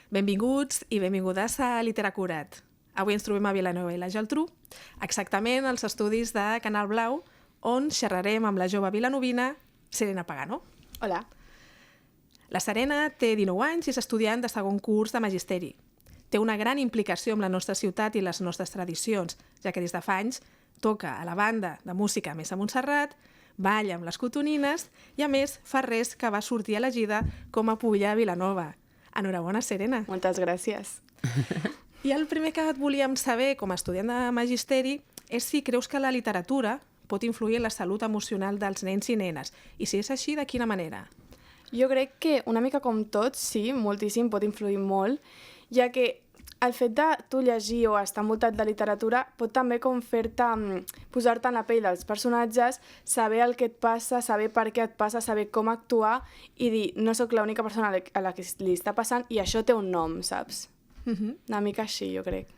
Benvinguts i benvingudes a Literacurat. Avui ens trobem a Vilanova i la Geltrú, exactament als estudis de Canal Blau, on xerrarem amb la jove vilanovina Serena Pagano. Hola. La Serena té 19 anys i és estudiant de segon curs de Magisteri. Té una gran implicació amb la nostra ciutat i les nostres tradicions, ja que des de fa anys toca a la banda de música Més a Montserrat, balla amb les cotonines i, a més, fa res que va sortir elegida com a Pulla a Vilanova. Enhorabona, Serena. Moltes gràcies. I el primer que et volíem saber, com a estudiant de Magisteri, és si creus que la literatura pot influir en la salut emocional dels nens i nenes. I si és així, de quina manera? Jo crec que una mica com tot, sí, moltíssim, pot influir molt, ja que el fet de tu llegir o estar envoltat de literatura pot també com fer-te, posar-te en la pell dels personatges, saber el que et passa, saber per què et passa, saber com actuar i dir, no sóc l'única persona a la que li està passant i això té un nom, saps? Una mica així, jo crec.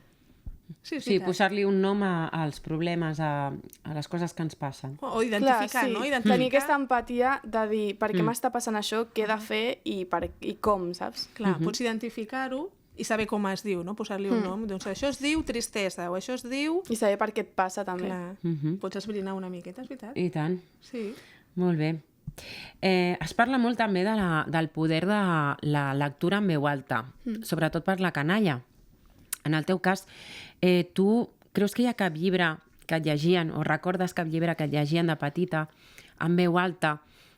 Sí, posar-li un nom als problemes, a les coses que ens passen. O identificar, clar, sí. no? Identificar. Tenir aquesta empatia de dir per què m'està passant això, què he de fer i com, saps? Clar, pots identificar-ho i saber com es diu, no? Posar-li un nom. Doncs això es diu tristesa o això es diu... I saber per què et passa, també. Clar, pots esbrinar una miqueta, és veritat? I tant. Sí. Molt bé. Es parla molt també del poder de la lectura en veu alta, sobretot per la canalla. En el teu cas, tu creus que hi ha cap llibre que et llegien, o recordes cap llibre que et llegien de petita, en veu alta,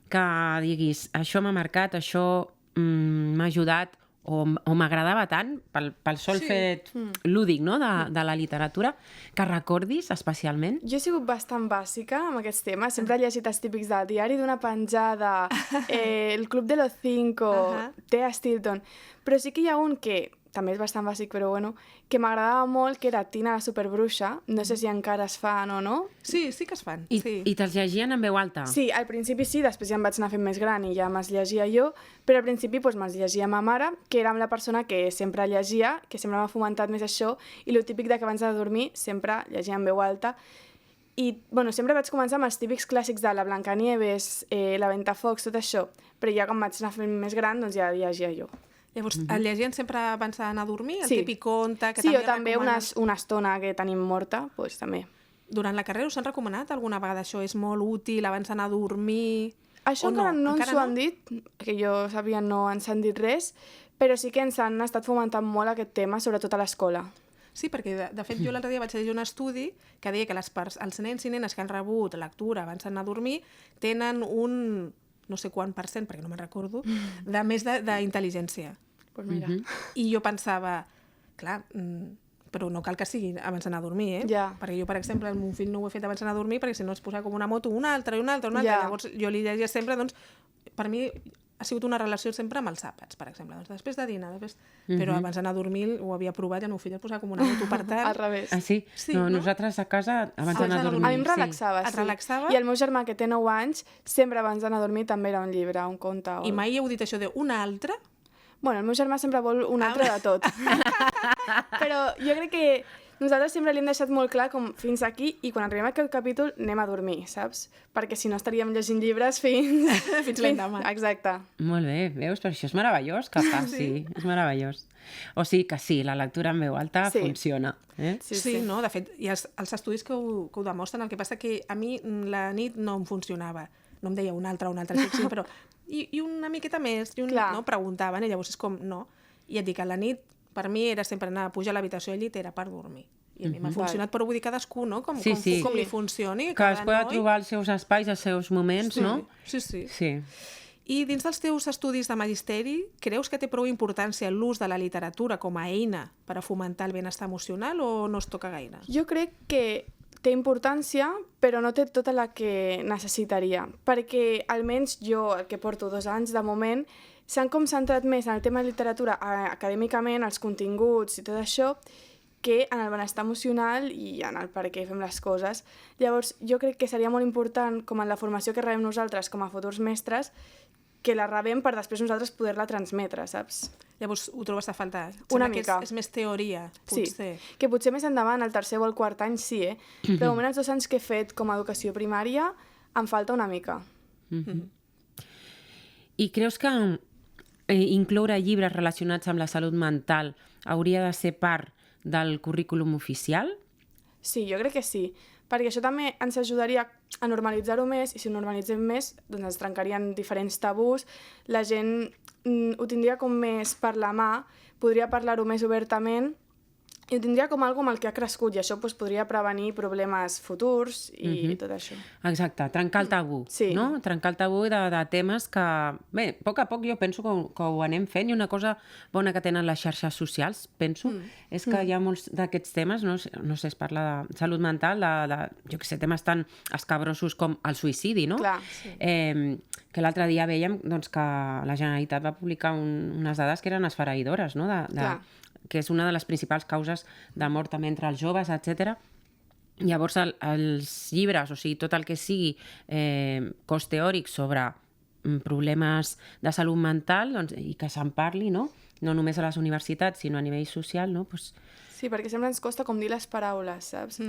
que diguis, això m'ha marcat, això m'ha ajudat, o m'agradava tant, pel sol fet lúdic, no?, de la literatura, que recordis especialment? Jo he sigut bastant bàsica amb aquests temes. Sempre he llegit els típics del diari d'una penjada, el Club de los Cinco, Thea Stilton. Però sí que hi ha un que també és bastant bàsic, però bueno, que m'agradava molt, que era Tina la Superbruixa. No sé si encara es fan o no. Sí, sí que es fan. I te'ls llegien en veu alta? Sí, al principi sí, després ja em vaig anar fent més gran i ja me'ls llegia jo, però al principi me'ls llegia ma mare, que era amb la persona que sempre llegia, que sempre m'ha fomentat més això, i el típic de que abans de dormir sempre llegia en veu alta. I bueno, sempre vaig començar amb els típics clàssics de la Blancanieves, la Ventafocs, tot això, però ja com vaig anar fent més gran, doncs ja llegia jo. Llavors, el llegien sempre abans d'anar a dormir? El típic conte que sí, també o també recomanen... una estona que tenim morta, doncs també. Durant la carrera us han recomanat alguna vegada això? És molt útil abans d'anar a dormir? Això encara no ens ho han dit, que jo sabia no ens han dit res, però sí que ens han estat fomentant molt aquest tema, sobretot a l'escola. Sí, perquè de fet jo l'altre dia vaig llegir un estudi que deia que els nens i nenes que han rebut lectura abans d'anar a dormir tenen un... no sé quant % perquè no me'n recordo, de més d'intel·ligència. Pues mira. I jo pensava, clar, però no cal que sigui abans d'anar a dormir, Ja. Perquè jo, per exemple, el meu fill no ho he fet abans d'anar a dormir perquè si no es posa com una moto una altra i una altra. Ja. Llavors jo li llegia sempre, doncs, per mi ha sigut una relació sempre amb els àpats, per exemple. Doncs després de dinar, però abans d'anar a dormir ho havia provat i el meu fill es posava com una moto, per tant... Al revés. Ah, sí? Sí, no, no? Nosaltres a casa, abans d'anar a dormir... A mi em relaxava, Et sí. relaxava? I el meu germà, que té 9 anys, sempre abans d'anar a dormir també era un llibre, un conte. I mai heu dit això de una altra? Bueno, el meu germà sempre vol un altre de tot. Però jo crec que nosaltres sempre li hem deixat molt clar com fins aquí i quan arribem a aquest capítol anem a dormir, saps? Perquè si no estaríem llegint llibres fins... Fins l'endemà. Exacte. Molt bé, veus? Però això és meravellós que passi, és meravellós. O sigui que sí, la lectura en veu alta funciona. Sí, no? De fet, hi ha els estudis que ho demostren, el que passa que a mi la nit no em funcionava. No em deia una altra, sí, però... I una miqueta més, i no? Preguntaven, i llavors és com, no. I et dic, a la nit, per mi era sempre anar a pujar a l'habitació al llit, era per dormir. I a mi m'ha funcionat, però vull dir cadascú, no? Com li funcioni. Cadascú ha de trobar els seus espais, els seus moments, no? Sí. I dins dels teus estudis de magisteri, creus que té prou importància l'ús de la literatura com a eina per a fomentar el benestar emocional o no es toca gaire? Jo crec que té importància, però no té tota la que necessitaria, perquè almenys jo, el que porto 2 anys de moment, s'han com centrat més en el tema de literatura acadèmicament, els continguts i tot això, que en el benestar emocional i en el per què fem les coses. Llavors, jo crec que seria molt important, com en la formació que rebem nosaltres com a futurs mestres, que la rebem per després nosaltres poder-la transmetre, saps? Llavors ho trobes a faltar? Una mica. És més teoria, potser. Sí, que potser més endavant, al tercer o al quart any, sí, Però de moment els 2 anys que he fet com a educació primària em falta una mica. I creus que incloure llibres relacionats amb la salut mental hauria de ser part del currículum oficial? Sí, jo crec que sí, perquè això també ens ajudaria a normalitzar-ho més, i si ho normalitzem més, doncs es trencarien diferents tabús, la gent ho tindria com més per la mà, podria parlar-ho més obertament, i ho tindria com algo amb el que ha crescut, i això podria prevenir problemes futurs i tot això. Exacte, trencar el tabú, no? Trencar el tabú de temes que, bé, a poc jo penso que ho anem fent, i una cosa bona que tenen les xarxes socials, penso, és que hi ha molts d'aquests temes, no sé, es parla de salut mental, jo què sé, temes tan escabrosos com el suïcidi, no? Clar, sí. Que l'altre dia veiem doncs, que la Generalitat va publicar unes dades que eren esfereïdores, no? Que és una de les principals causes de mort també entre els joves, etc. Llavors, els llibres, o sigui, tot el que sigui cos teòric sobre problemes de salut mental, doncs, i que se'n parli, no només a les universitats, sinó a nivell social, no? Sí, perquè sempre ens costa com dir les paraules, saps?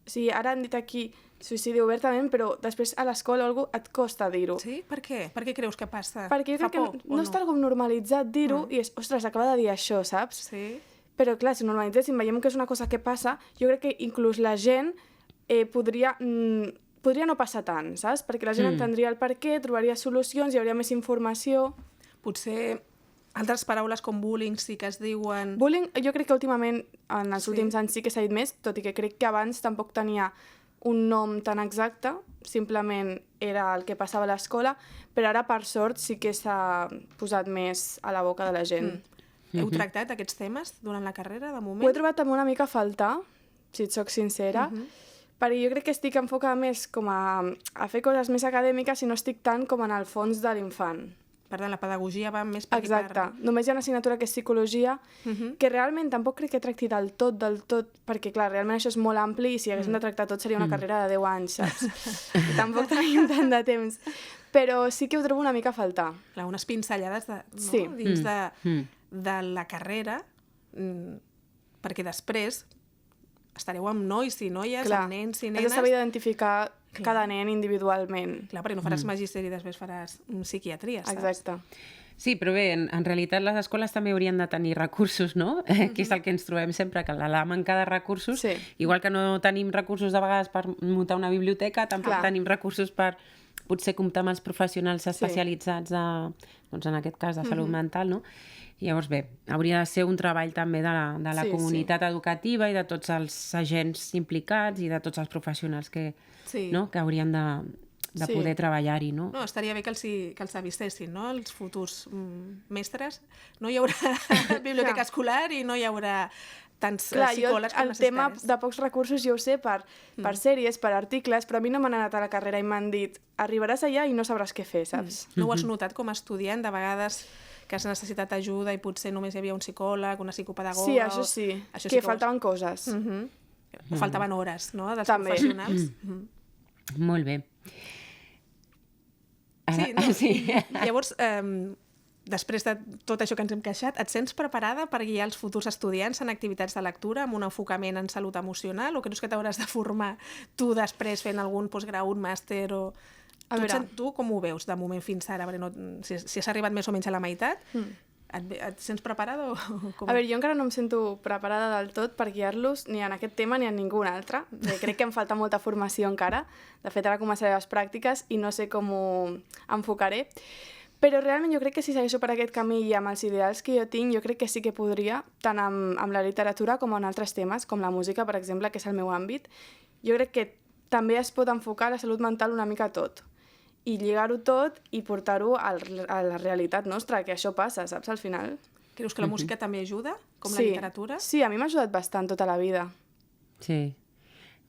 O sigui, ara han dit aquí suïcidi obertament, però després a l'escola o algú et costa dir-ho. Sí? Per què? Per què creus que passa? Perquè jo crec que no està com normalitzat dir-ho i és, ostres, acaba de dir això, saps? Sí. Però clar, si normalitzéssim, veiem que és una cosa que passa, jo crec que inclús la gent podria no passar tant, saps? Perquè la gent entendria el per què, trobaria solucions, hi hauria més informació. Potser altres paraules com bullying sí que es diuen... Bullying, jo crec que últimament, en els últims anys sí que s'ha dit més, tot i que crec que abans tampoc tenia un nom tan exacte, simplement era el que passava a l'escola, però ara, per sort, sí que s'ha posat més a la boca de la gent. Heu tractat aquests temes durant la carrera, de moment? Ho he trobat amb una mica a faltar, si et soc sincera, perquè jo crec que estic enfocada més com a fer coses més acadèmiques i no estic tant com en el fons de l'infant. Per tant, la pedagogia va més per aquí. Exacte. Només hi ha una assignatura que és psicologia, que realment tampoc crec que tracti del tot, perquè, clar, realment això és molt ampli i si haguéssim de tractar tot seria una carrera de 10 anys, saps? I tampoc tenim tant de temps. Però sí que ho trobo una mica a faltar. Clar, unes pinzellades Sí. dins de la carrera, perquè després estareu amb nois i noies, amb nens i nenes... Has de saber identificar cada nen individualment. Clar, perquè no faràs magisteri i després faràs psiquiatria, saps? Exacte. Sí, però bé, en realitat les escoles també haurien de tenir recursos, no? Que és el que ens trobem sempre, que la manca de recursos, igual que no tenim recursos de vegades per muntar una biblioteca, tampoc tenim recursos per potser comptar amb els professionals especialitzats doncs en aquest cas de salut mental, no? Llavors, bé, hauria de ser un treball també de la comunitat educativa i de tots els agents implicats i de tots els professionals que haurien de poder treballar-hi, no? No, estaria bé que els avistessin, no?, els futurs mestres. No hi haurà biblioteca escolar i no hi haurà tants psicòlegs com necessitats. El tema de pocs recursos jo ho sé per sèries, per articles, però a mi no m'han anat a la carrera i m'han dit arribaràs allà i no sabràs què fer, saps? No ho has notat com a estudiant, de vegades que has necessitat ajuda i potser només hi havia un psicòleg, una psicopedagoga... Sí, això sí, que faltaven coses. Faltaven hores, no?, dels professionals. Molt bé. Sí. Llavors, després de tot això que ens hem queixat, et sents preparada per guiar els futurs estudiants en activitats de lectura amb un enfocament en salut emocional, o creus que t'hauràs de formar tu després fent algun postgrau, un màster o... Tu com ho veus de moment fins ara? Si has arribat més o menys a la meitat, et sents preparada o com? A veure, jo encara no em sento preparada del tot per guiar-los ni en aquest tema ni en ningú altre. Crec que em falta molta formació encara. De fet, ara començaré les pràctiques i no sé com ho enfocaré. Però realment jo crec que si segueixo per aquest camí i amb els ideals que jo tinc, jo crec que sí que podria, tant amb la literatura com en altres temes, com la música, per exemple, que és el meu àmbit. Jo crec que també es pot enfocar la salut mental una mica a tot. I lligar-ho tot i portar-ho a la realitat nostra, que això passa, saps, al final. Creus que la música també ajuda, com la literatura? Sí, a mi m'ha ajudat bastant tota la vida. Sí.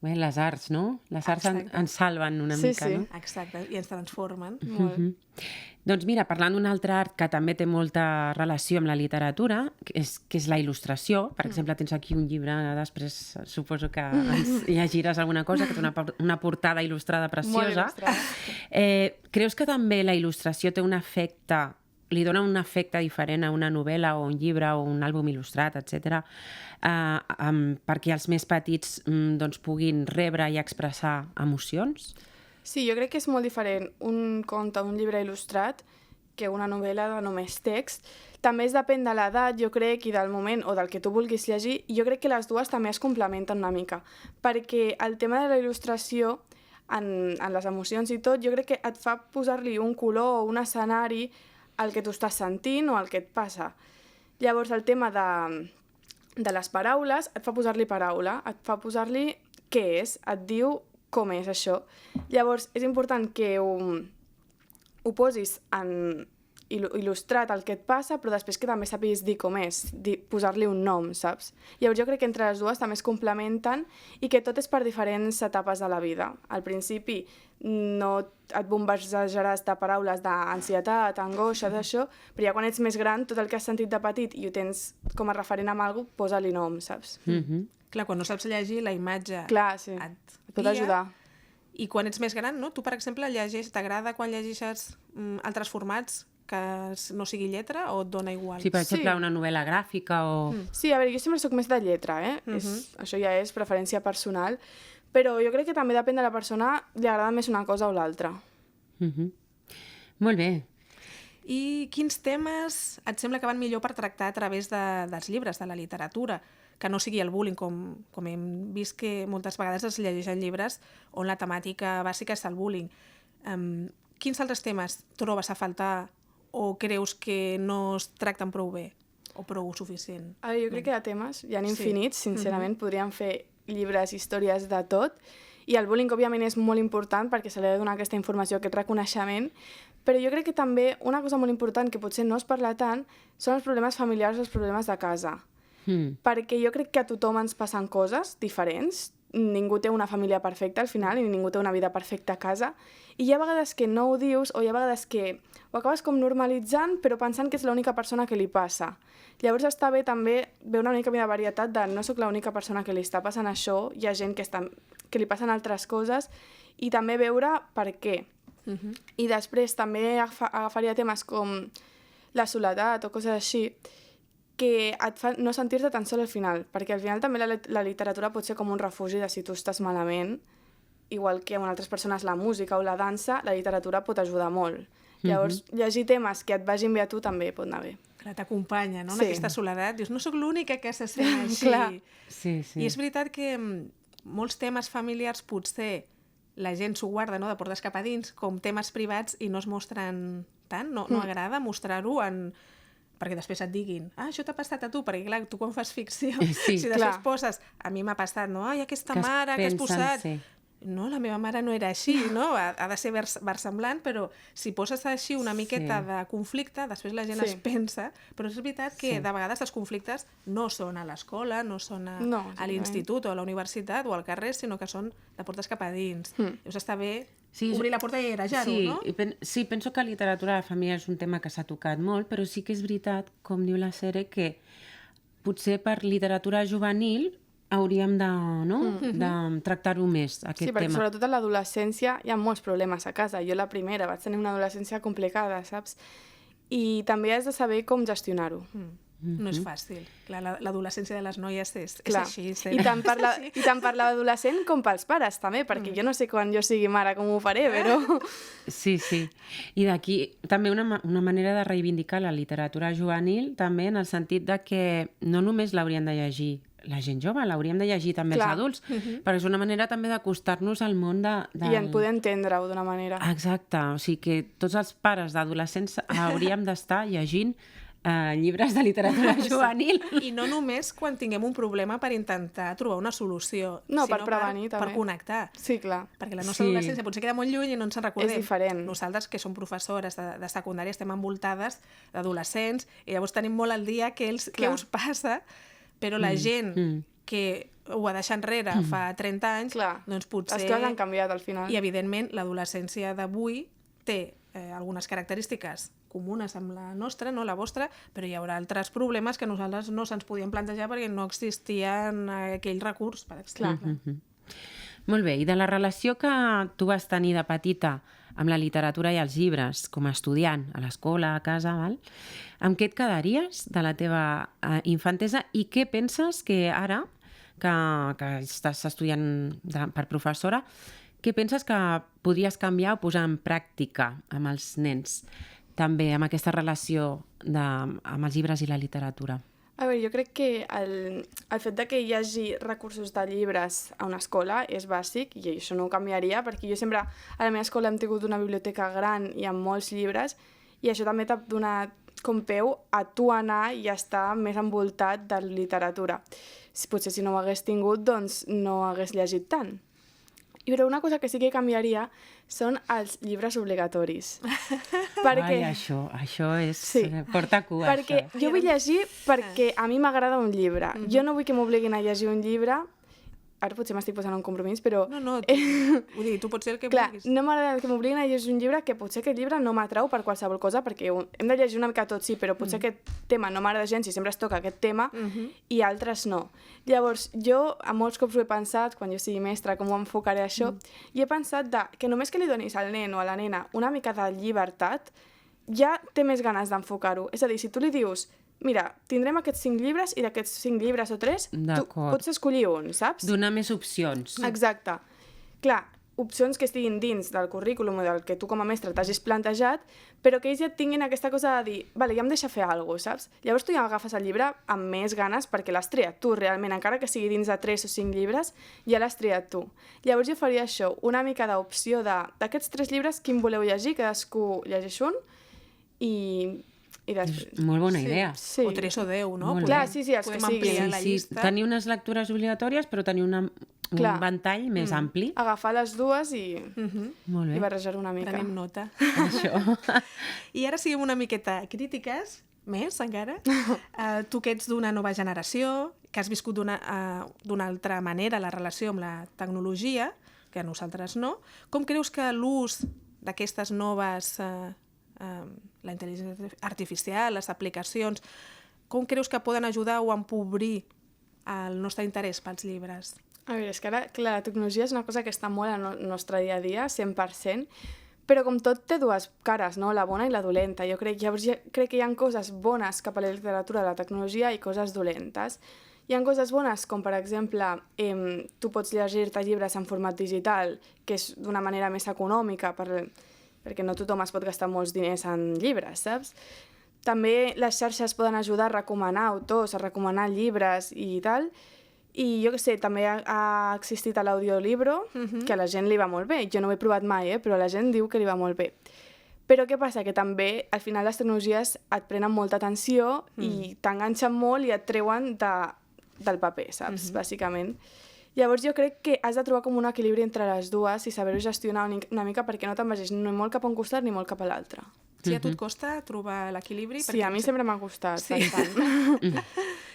Bé, les arts, no? Les arts ens salven una mica, no? Exacte, i ens transformen. Molt. Doncs mira, parlant d'un altre art que també té molta relació amb la literatura, que és la il·lustració. Per exemple, tens aquí un llibre, després suposo que ens llegiràs alguna cosa, que té una portada il·lustrada preciosa. Molt il·lustrada. Creus que també la il·lustració té un efecte, li dona un efecte diferent a una novel·la o un llibre o un àlbum il·lustrat, etc., perquè els més petits doncs, puguin rebre i expressar emocions? Sí, jo crec que és molt diferent un conte, un llibre il·lustrat, que una novel·la de només text. També es depèn de l'edat, jo crec, i del moment, o del que tu vulguis llegir, i jo crec que les dues també es complementen una mica, perquè el tema de la il·lustració, en les emocions i tot, jo crec que et fa posar-li un color o un escenari al que tu estàs sentint o al que et passa. Llavors, el tema de les paraules et fa posar-li paraula, et fa posar-li què és, et diu com és això. Llavors, és important que ho posis il·lustrat el que et passa, però després que també sàpiguis dir com és, posar-li un nom, saps? Llavors jo crec que entre les dues també es complementen i que tot és per diferents etapes de la vida. Al principi no et bombardejaràs de paraules d'ansietat, angoixa, d'això, però ja quan ets més gran, tot el que has sentit de petit i ho tens com a referent amb alguna cosa, posa-li nom, saps? Clar, quan no saps llegir, la imatge et pot ajudar. I quan ets més gran, no? Tu, per exemple, t'agrada quan llegeixes altres formats que no sigui lletra o et dona igual? Sí, per exemple, una novel·la gràfica o... Sí, a veure, jo sempre soc més de lletra, això ja és preferència personal, però jo crec que també depèn de la persona, li agrada més una cosa o l'altra. Molt bé. I quins temes et sembla que van millor per tractar a través dels llibres, de la literatura? Que no sigui el bullying, com hem vist que moltes vegades es llegeixen llibres on la temàtica bàsica és el bullying. Quins altres temes trobes a faltar o creus que no es tracten prou bé o prou suficient? Jo crec que hi ha temes, hi ha infinits, sincerament, podríem fer llibres, històries de tot, i el bullying, òbviament, és molt important perquè se li ha de donar aquesta informació, aquest reconeixement, però jo crec que també una cosa molt important que potser no es parla tant són els problemes familiars o els problemes de casa. Perquè jo crec que a tothom ens passen coses diferents, ningú té una família perfecta al final i ningú té una vida perfecta a casa, i hi ha vegades que no ho dius o hi ha vegades que ho acabes com normalitzant però pensant que és l'única persona que li passa. Llavors està bé també veure una mica de varietat de no sóc l'única persona que li està passant això, hi ha gent que li passen altres coses, i també veure per què. I després també agafaria temes com la soledat o coses així, que et fa no sentir-te tan sol al final, perquè al final també la literatura pot ser com un refugi de si tu estàs malament, igual que amb altres persones la música o la dansa, la literatura pot ajudar molt. Llavors, llegir temes que et vagin bé a tu també pot anar bé. Clar, t'acompanya, no? En aquesta soledat. Dius, no sóc l'única que se sent així. Clar. Sí. I és veritat que molts temes familiars potser la gent s'ho guarda, no?, de portes cap a dins, com temes privats, i no es mostren tant, no agrada mostrar-ho perquè després et diguin, això t'ha passat a tu, perquè clar, tu quan fas ficció, si després poses, a mi m'ha passat, no? Aquesta mare que has posat... No, la meva mare no era així, no? Ha de ser versemblant, però si poses així una miqueta de conflicte, després la gent es pensa, però és veritat que de vegades els conflictes no són a l'escola, no són a l'institut o a la universitat o al carrer, sinó que són de portes cap a dins. Llavors està bé obrir la porta i airejar-ho, no? Sí, penso que la literatura de família és un tema que s'ha tocat molt, però sí que és veritat, com diu la Sere, que potser per literatura juvenil hauríem de tractar-ho més, aquest tema. Sí, perquè sobretot a l'adolescència hi ha molts problemes a casa. Jo la primera vaig tenir una adolescència complicada, saps? I també has de saber com gestionar-ho. No és fàcil. Clar, l'adolescència de les noies és així. I tant per l'adolescent com pels pares, també, perquè jo no sé quan jo sigui mare com ho faré, però... Sí. I d'aquí també una manera de reivindicar la literatura juvenil, també en el sentit de que no només l'haurien de llegir la gent jove, l'hauríem de llegir també els adults, perquè és una manera també d'acostar-nos al món I en poder entendre-ho d'una manera. Exacte, o sigui que tots els pares d'adolescents hauríem d'estar llegint llibres de literatura juvenil. I no només quan tinguem un problema per intentar trobar una solució, sinó per prevenir, per connectar. Sí, clar. Perquè la nostra adolescència potser queda molt lluny i no ens en recordem. És diferent. Nosaltres, que som professores de secundària, estem envoltades d'adolescents i llavors tenim molt al dia què us passa, però la gent que ho ha deixat enrere fa 30 anys, doncs potser... Les coses han canviat al final. I, evidentment, l'adolescència d'avui té algunes característiques comunes amb la nostra, no la vostra, però hi haurà altres problemes que nosaltres no se'ns podien plantejar perquè no existien aquell recurs, per exemple. Molt bé, i de la relació que tu vas tenir de petita amb la literatura i els llibres, com a estudiant, a l'escola, a casa, amb què et quedaries de la teva infantesa i què penses que ara, que estàs estudiant per professora, què penses que podries canviar o posar en pràctica amb els nens? també amb aquesta relació amb els llibres i la literatura? A veure, jo crec que el fet de que hi hagi recursos de llibres a una escola és bàsic i això no ho canviaria perquè jo sempre a la meva escola hem tingut una biblioteca gran i amb molts llibres i això també t'ha donat com peu a tu anar i estar més envoltat de literatura. Potser si no ho hagués tingut, doncs no hagués llegit tant. Però una cosa que sí que canviaria són els llibres obligatoris. Ai, això és... Sí. Porta cua, perquè això. Jo vull llegir perquè a mi m'agrada un llibre. Jo no vull que m'obliguin a llegir un llibre. Ara potser m'estic posant un compromís, però... No, vull dir, tu pots ser el que vulguis. No m'agrada que m'obliguin a llegir un llibre que potser aquest llibre no m'atrau per qualsevol cosa, perquè hem de llegir una mica tot, sí, però potser aquest tema no m'agrada gens i sempre es toca aquest tema i altres no. Llavors, jo a molts cops ho he pensat, quan jo sigui mestra, com ho enfocaré això, i he pensat que només que li donis al nen o a la nena una mica de llibertat, ja té més ganes d'enfocar-ho. És a dir, si tu li dius... Mira, tindrem aquests 5 llibres i d'aquests 5 llibres o 3 tu pots escollir un, saps? Donar més opcions. Exacte. Clar, opcions que estiguin dins del currículum o del que tu com a mestre t'hagis plantejat, però que ells ja tinguin aquesta cosa de dir vale, ja em deixa fer alguna cosa, saps? Llavors tu ja agafes el llibre amb més ganes perquè l'has triat tu realment, encara que sigui dins de 3 o 5 llibres, ja l'has triat tu. Llavors jo faria això, una mica d'opció d'aquests 3 llibres, quin voleu llegir, cadascú llegeix un i després... Molt bona idea. Sí. O 3 o 10, no? Clar, sí, els que ampliar la llista. Tenir unes lectures obligatòries, però tenir un ventall més ampli. Agafar les dues i barrejar una mica. Prenem nota. Això. I ara siguem una miqueta crítiques, més encara. Tu que ets d'una nova generació, que has viscut d'una altra manera la relació amb la tecnologia, que nosaltres no, com creus que l'ús d'aquestes noves... la intel·ligència artificial, les aplicacions, com creus que poden ajudar o empobrir el nostre interès pels llibres? A veure, és que ara, clar, la tecnologia és una cosa que està molt al nostre dia a dia, 100%, però com tot té dues cares, no? La bona i la dolenta. Llavors crec que hi ha coses bones cap a la literatura de la tecnologia i coses dolentes. Hi ha coses bones, com per exemple, tu pots llegir-te llibres en format digital, que és d'una manera més econòmica, perquè no tothom es pot gastar molts diners en llibres, saps? També les xarxes poden ajudar a recomanar autors, a recomanar llibres i tal. I jo què sé, també ha existit l'audiolibro, que a la gent li va molt bé. Jo no ho he provat mai, però la gent diu que li va molt bé. Però què passa? Que també, al final, les tecnologies et prenen molta atenció i t'enganxen molt i et treuen del paper, saps? Bàsicament. Llavors jo crec que has de trobar com un equilibri entre les dues i saber-ho gestionar una mica perquè no te'n vagis ni molt cap a un costat ni molt cap a l'altre. Sí, a tu et costa trobar l'equilibri? Sí, a mi sempre m'ha costat. Sí.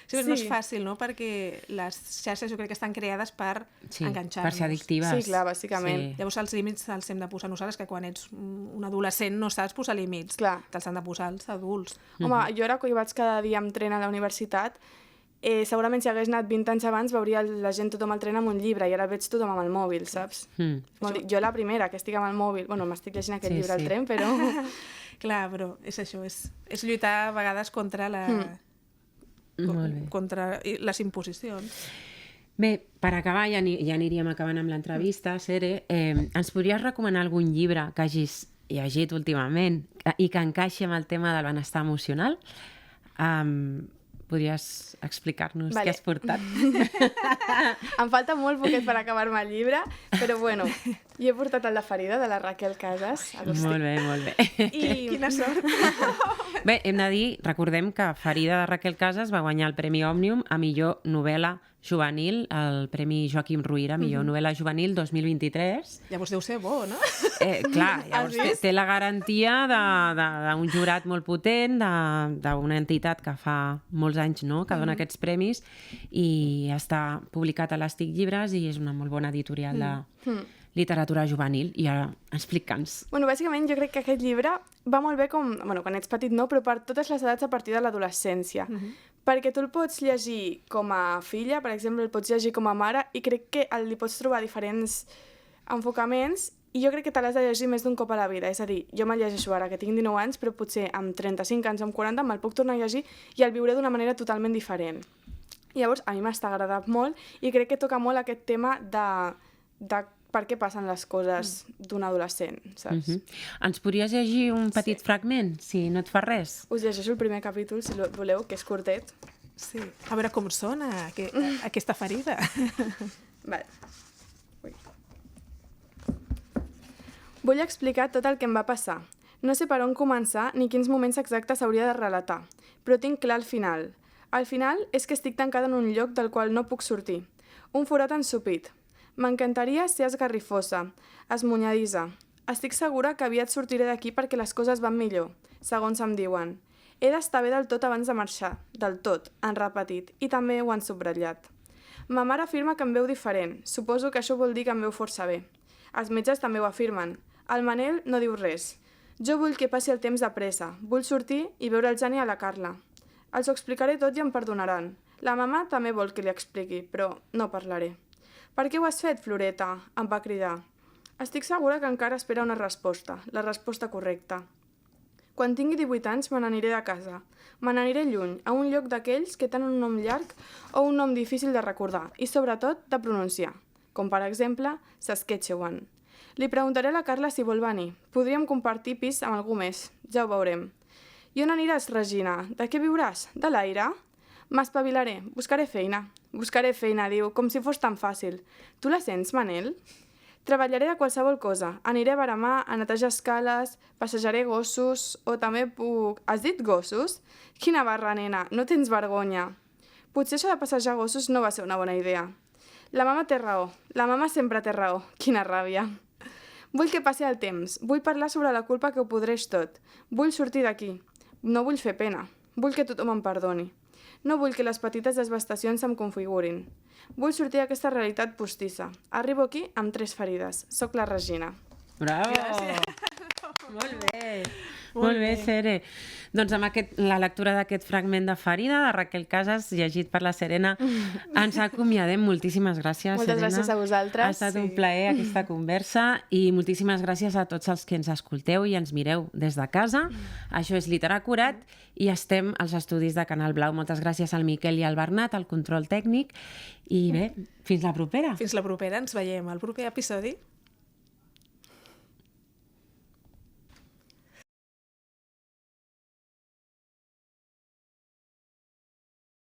Sí, no és fàcil, no? Perquè les xarxes jo crec que estan creades per enganxar-nos. Per ser addictives. Sí, clar, bàsicament. Sí. Llavors els límits els hem de posar nosaltres, que quan ets un adolescent no saps posar límits. Clar. Te'ls han de posar els adults. Home, jo ara que hi vaig cada dia amb tren a la universitat, segurament si hagués anat 20 anys abans veuria la gent tothom al tren amb un llibre i ara veig tothom amb el mòbil, saps? Jo la primera que estic amb el mòbil, m'estic llegint aquest llibre al tren, però... Clar, però és això, és lluitar a vegades contra contra les imposicions. Bé, per acabar, ja aniríem acabant amb l'entrevista, Sere, ens podries recomanar algun llibre que hagis llegit últimament i que encaixi amb el tema del benestar emocional? Podries explicar-nos què has portat? Em falta molt poquet per acabar-me el llibre, però bueno, jo he portat el de Ferida, de la Raquel Casas. Molt bé, molt bé. Quina sort! Bé, hem de dir, recordem que Ferida de Raquel Casas va guanyar el Premi Òmnium a millor novel·la juvenil, el Premi Joaquim Ruyra, millor novel·la juvenil 2023. Llavors deu ser bo, no? Clar, llavors té la garantia d'un jurat molt potent, d'una entitat que fa molts anys que dona aquests premis i està publicat a l'Estic Llibres i és una molt bona editorial de literatura juvenil. I ara, explica'ns. Bàsicament jo crec que aquest llibre va molt bé quan ets petit no, però per totes les edats a partir de l'adolescència. Perquè tu el pots llegir com a filla, per exemple, el pots llegir com a mare i crec que li pots trobar diferents enfocaments i jo crec que te l'has de llegir més d'un cop a la vida. És a dir, jo me'l llegeixo ara, que tinc 19 anys, però potser amb 35 anys, amb 40, me'l puc tornar a llegir i el viuré d'una manera totalment diferent. Llavors, a mi m'està agradat molt i crec que toca molt aquest tema de per què passen les coses d'un adolescent, saps? Ens podries llegir un petit fragment, si no et fa res? Us llegeixo el primer capítol, si voleu, que és curtet. Sí, a veure com sona aquesta ferida. Vale. Ui. Vull explicar tot el que em va passar. No sé per on començar ni quins moments exactes hauria de relatar, però tinc clar el final. El final és que estic tancada en un lloc del qual no puc sortir. Un forat ensopit. M'encantaria ser esgarrifosa, esmunyadissa. Estic segura que aviat sortiré d'aquí perquè les coses van millor, segons em diuen. He d'estar bé del tot abans de marxar. Del tot, han repetit, i també ho han subratllat. Ma mare afirma que em veu diferent. Suposo que això vol dir que em veu força bé. Els metges també ho afirmen. El Manel no diu res. Jo vull que passi el temps de pressa. Vull sortir i veure el Jani a la Carla. Els ho explicaré tot i em perdonaran. La mama també vol que li expliqui, però no parlaré. Per què ho has fet, Floreta? Em va cridar. Estic segura que encara espera una resposta, la resposta correcta. Quan tingui 18 anys me n'aniré de casa. Me n'aniré lluny, a un lloc d'aquells que tenen un nom llarg o un nom difícil de recordar i, sobretot, de pronunciar, com per exemple Saskatchewan. Li preguntaré a la Carla si vol venir. Podríem compartir pis amb algú més, ja ho veurem. I on aniràs, Regina? De què viuràs? De l'aire? M'espavilaré, buscaré feina. Buscaré feina, diu, com si fos tan fàcil. Tu la sents, Manel? Treballaré de qualsevol cosa. Aniré a baramar, a netejar escales, passejaré gossos, o també puc... Has dit gossos? Quina barra, nena, no tens vergonya. Potser això de passejar gossos no va ser una bona idea. La mama té raó. La mama sempre té raó. Quina ràbia. Vull que passi el temps. Vull parlar sobre la culpa que ho podreix tot. Vull sortir d'aquí. No vull fer pena. Vull que tothom em perdoni. No vull que les petites desvastacions em configurin. Vull sortir d'aquesta realitat postissa. Arribo aquí amb 3 ferides. Soc la Regina. Bravo! Gràcies. Molt bé. Molt bé, Sere. Doncs amb la lectura d'aquest fragment de Ferida, de Raquel Casas, llegit per la Serena, ens acomiadem. Moltíssimes gràcies, Moltes Serena. gràcies a vosaltres. Ha estat un plaer aquesta conversa i moltíssimes gràcies a tots els que ens escolteu i ens mireu des de casa. Això és Literacurat i estem als estudis de Canal Blau. Moltes gràcies al Miquel i al Bernat, al control tècnic. I bé, fins la propera. Fins la propera. Ens veiem al proper episodi.